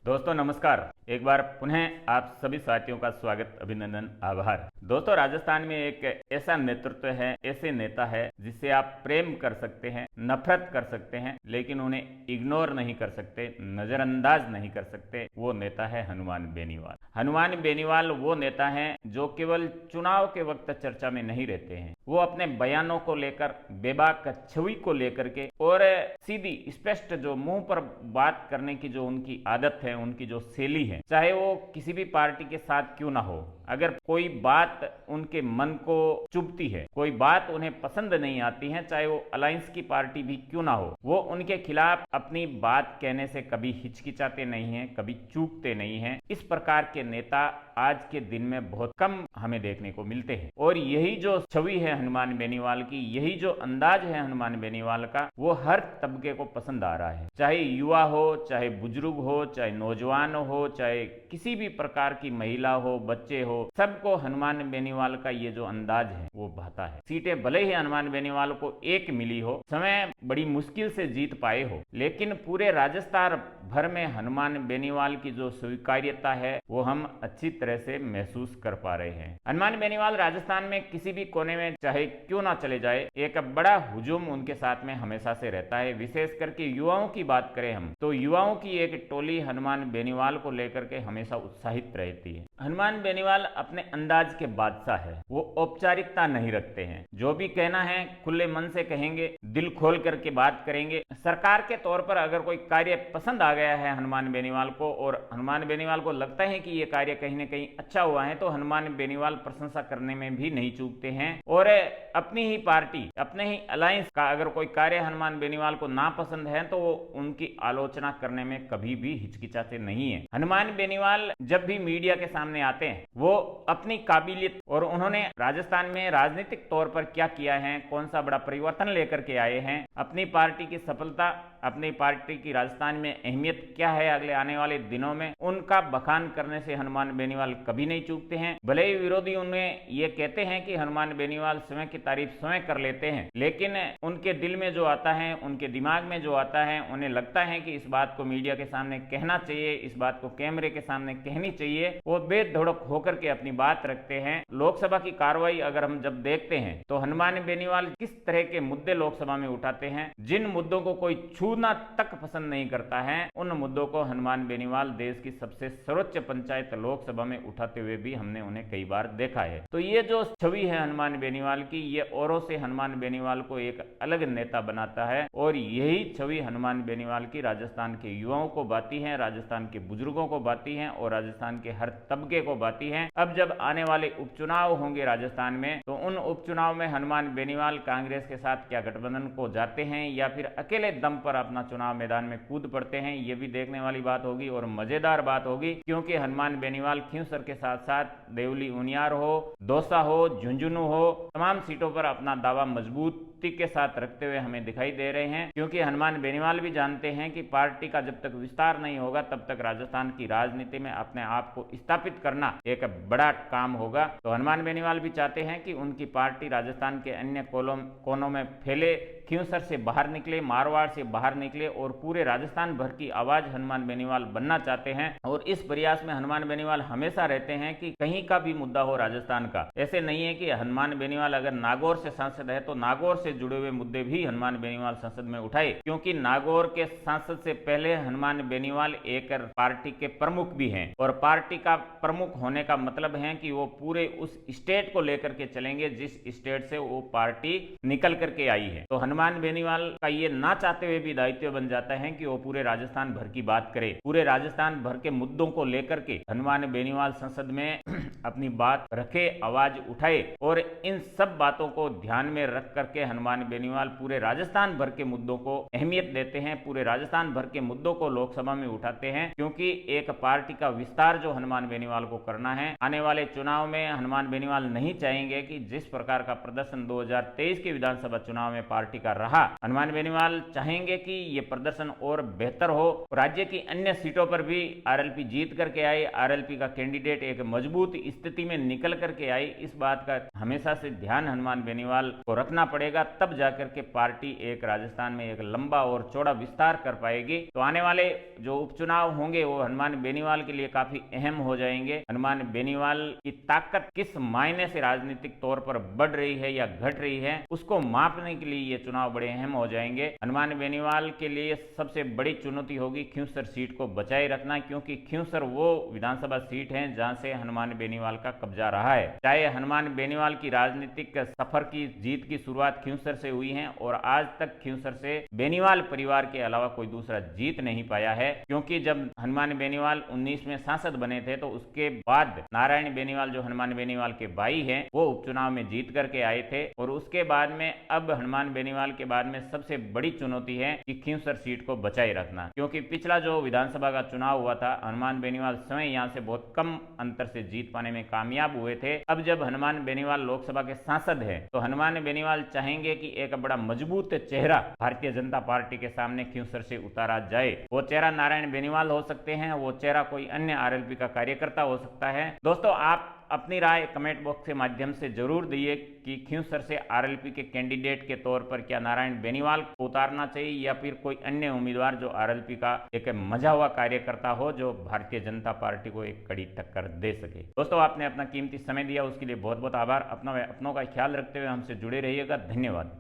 दोस्तों नमस्कार। एक बार पुनः आप सभी साथियों का स्वागत, अभिनंदन, आभार। दोस्तों राजस्थान में एक ऐसा नेतृत्व है, ऐसे नेता है जिससे आप प्रेम कर सकते हैं, नफरत कर सकते हैं, लेकिन उन्हें इग्नोर नहीं कर सकते, नजरअंदाज नहीं कर सकते। वो नेता है हनुमान बेनीवाल। हनुमान बेनीवाल वो नेता है जो केवल चुनाव के वक्त चर्चा में नहीं रहते हैं। वो अपने बयानों को लेकर, बेबाक छवि को लेकर के और सीधी स्पष्ट जो मुंह पर बात करने की जो उनकी आदत है, उनकी जो शैली है, चाहे वो किसी भी पार्टी के साथ क्यों ना हो, अगर कोई बात उनके मन को चुभती है, कोई बात उन्हें पसंद नहीं आती है, चाहे वो अलायंस की पार्टी भी क्यों ना हो, वो उनके खिलाफ अपनी बात कहने से कभी हिचकिचाते नहीं हैं, कभी चूकते नहीं हैं। इस प्रकार के नेता आज के दिन में बहुत कम हमें देखने को मिलते हैं और यही जो छवि है हनुमान बेनीवाल की, यही जो अंदाज है हनुमान बेनीवाल का, वो हर तबके को पसंद आ रहा है। चाहे युवा हो, चाहे बुजुर्ग हो, चाहे नौजवान हो, चाहे किसी भी प्रकार की महिला हो, बच्चे हो, सबको हनुमान बेनीवाल का ये जो अंदाज है वो भाता है। सीटें भले ही हनुमान बेनीवाल को एक मिली हो, समय बड़ी मुश्किल से जीत पाए हो, लेकिन पूरे राजस्थान भर में हनुमान बेनीवाल की जो स्वीकार्यता है वो हम अच्छी तरह से महसूस कर पा रहे हैं। हनुमान बेनीवाल राजस्थान में किसी भी कोने में चाहे क्यों ना चले जाए, एक बड़ा हुजूम उनके साथ में हमेशा से रहता है। विशेष करके युवाओं की बात करें हम तो युवाओं की एक टोली हनुमान बेनीवाल को लेकर के हमेशा उत्साहित रहती है। हनुमान बेनीवाल अपने अंदाज के बादशाह है। वो औपचारिकता नहीं रखते हैं, जो भी कहना है खुले मन से कहेंगे, दिल खोल करके बात करेंगे। सरकार के तौर पर अगर कोई कार्य पसंद आ गया है हनुमान बेनीवाल को और हनुमान बेनीवाल को लगता है कि ये कार्य कहीं ना कहीं अच्छा हुआ है, तो हनुमान बेनीवाल प्रशंसा करने में भी नहीं चूकते हैं और अपनी ही पार्टी, अपने ही अलायंस का अगर कोई कार्य हनुमान बेनीवाल को ना पसंद है तो वो उनकी आलोचना करने में कभी भी हिचकिचाते नहीं है। हनुमान बेनीवाल जब भी मीडिया के सामने आते हैं, वो अपनी काबिलियत और उन्होंने राजस्थान में राजनीतिक तौर पर क्या किया है, कौन सा बड़ा परिवर्तन लेकर के आए हैं, अपनी पार्टी की सफलता, अपनी पार्टी की राजस्थान में अहमियत क्या है अगले आने वाले दिनों में, उनका बखान करने से हनुमान बेनीवाल कभी नहीं चूकते हैं। भले ही विरोधी उन्हें ये कहते हैं कि हनुमान बेनीवाल स्वयं की तारीफ स्वयं कर लेते हैं, लेकिन उनके दिल में जो आता है, उनके दिमाग में जो आता है, उन्हें लगता है कि इस बात को मीडिया के सामने कहना चाहिए, इस बात को कैमरे के सामने कहनी चाहिए। वो बेधड़क होकर के अपनी बात रखते हैं। लोकसभा की कार्रवाई अगर हम जब देखते हैं तो हनुमान बेनीवाल किस तरह के मुद्दे लोकसभा में उठाते हैं, जिन मुद्दों को कोई छूना तक पसंद नहीं करता है, उन मुद्दों को हनुमान बेनीवाल देश की सबसे सर्वोच्च पंचायत लोकसभा में उठाते हुए भी हमने उन्हें कई बार देखा है। तो ये जो छवि है हनुमान बेनीवाल की, ये औरों से हनुमान बेनीवाल को एक अलग नेता बनाता है और यही छवि हनुमान बेनीवाल की राजस्थान के युवाओं को बाती है, राजस्थान के बुजुर्गों को बाती है और राजस्थान के हर तबके को बाती है। अब जब आने वाले उपचुनाव होंगे राजस्थान में, तो उन उपचुनाव में हनुमान बेनीवाल कांग्रेस के साथ क्या गठबंधन को जाते हैं या फिर अकेले दम पर अपना चुनाव मैदान में कूद पड़ते हैं, ये भी देखने वाली बात होगी और मजेदार बात होगी, क्योंकि हनुमान बेनीवाल खींवसर के साथ साथ देवली उनियार हो, दौसा हो, झुंझुनू हो, तमाम सीटों पर अपना दावा मजबूती के साथ रखते हुए हमें दिखाई दे रहे हैं। क्योंकि हनुमान बेनीवाल भी जानते हैं कि पार्टी का जब तक विस्तार नहीं होगा तब तक राजस्थान की राजनीति में अपने आप को स्थापित करना एक बड़ा काम होगा। तो हनुमान बेनीवाल भी चाहते हैं कि उनकी पार्टी राजस्थान के अन्य कोनों में फैले, खींवसर से बाहर निकले, मारवाड़ से बाहर निकले और पूरे राजस्थान भर की आवाज हनुमान बेनीवाल बनना चाहते हैं। और इस प्रयास में हनुमान बेनीवाल हमेशा रहते हैं कि कहीं का भी मुद्दा हो राजस्थान का, ऐसे नहीं है कि हनुमान बेनीवाल अगर नागौर से सांसद है तो नागौर से जुड़े हुए मुद्दे भी हनुमान बेनीवाल संसद में उठाए, क्योंकि नागौर के सांसद से पहले हनुमान बेनीवाल एक पार्टी के प्रमुख भी हैं और पार्टी का प्रमुख होने का मतलब है कि वो पूरे उस स्टेट को लेकर के चलेंगे जिस स्टेट से वो पार्टी निकल करके आई है। तो हनुमान बेनीवाल का ये ना चाहते हुए भी दायित्व बन जाता है कि वो पूरे राजस्थान भर की बात करे, पूरे राजस्थान भर के मुद्दों को लेकर के हनुमान बेनीवाल संसद में अपनी बात रखे, आवाज उठाए और इन सब बातों को ध्यान में रख करके हनुमान बेनीवाल पूरे राजस्थान भर के मुद्दों को अहमियत देते हैं, पूरे राजस्थान भर के मुद्दों को लोकसभा में उठाते हैं। क्योंकि एक पार्टी का विस्तार जो हनुमान बेनीवाल को करना है, आने वाले चुनाव में हनुमान बेनीवाल नहीं चाहेंगे कि जिस प्रकार का प्रदर्शन 2023 के विधानसभा चुनाव में पार्टी का रहा। हनुमान बेनीवाल चाहेंगे कि ये प्रदर्शन और बेहतर हो, राज्य की अन्य सीटों पर भी आरएलपी जीत करके आए, आरएलपी का कैंडिडेट एक मजबूत स्थिति में निकल करके आई। इस बात का हमेशा से ध्यान हनुमान बेनीवाल को रखना पड़ेगा, तब जाकर के पार्टी एक राजस्थान में एक लंबा और चौड़ा विस्तार कर पाएगी। तो आने वाले जो उपचुनाव होंगे वो हनुमान बेनीवाल के लिए काफी अहम हो जाएंगे। हनुमान बेनीवाल की ताकत किस मायने से राजनीतिक तौर पर बढ़ रही है या घट रही है, उसको मापने के लिए ये चुनाव बड़े अहम हो जाएंगे। हनुमान बेनीवाल के लिए सबसे बड़ी चुनौती होगी खींवसर सीट को बचाए रखना, क्योंकि खींवसर वो विधानसभा सीट है जहां से हनुमान बेनीवाल का कब्जा रहा है। चाहे हनुमान बेनीवाल की राजनीतिक सफर की जीत की शुरुआत खींवसर से हुई है और आज तक खींवसर से बेनीवाल परिवार के अलावा कोई दूसरा जीत नहीं पाया है, क्योंकि जब हनुमान बेनीवाल 19 में सांसद बने थे तो उसके बाद नारायण बेनीवाल जो हनुमान बेनीवाल के भाई हैं वो उपचुनाव में जीत करके आए थे। और उसके बाद में अब हनुमान बेनीवाल के बाद में सबसे बड़ी चुनौती है कि खींवसर सीट को बचाए रखना, क्योंकि पिछला जो विधानसभा का चुनाव हुआ था हनुमान बेनीवाल स्वयं यहां से बहुत कम अंतर से जीत पाने में कामयाब हुए थे। अब जब हनुमान बेनीवाल लोकसभा के सांसद है तो हनुमान बेनीवाल चाहेंगे कि एक बड़ा मजबूत चेहरा भारतीय जनता पार्टी के सामने खींवसर से उतारा जाए। वो चेहरा नारायण बेनीवाल हो सकते हैं, वो चेहरा कोई अन्य आरएलपी का कार्यकर्ता हो सकता है। दोस्तों, आप अपनी राय कमेंट बॉक्स के माध्यम से जरूर दिए कि खींवसर से आरएलपी के कैंडिडेट के तौर पर क्या नारायण बेनीवाल को उतारना चाहिए या फिर कोई अन्य उम्मीदवार जो आरएलपी का एक मजा हुआ कार्यकर्ता हो, जो भारतीय जनता पार्टी को एक कड़ी टक्कर दे सके। दोस्तों, आपने अपना कीमती समय दिया उसके लिए बहुत बहुत आभार। अपनों का ख्याल रखते हुए हमसे जुड़े रहिएगा। धन्यवाद।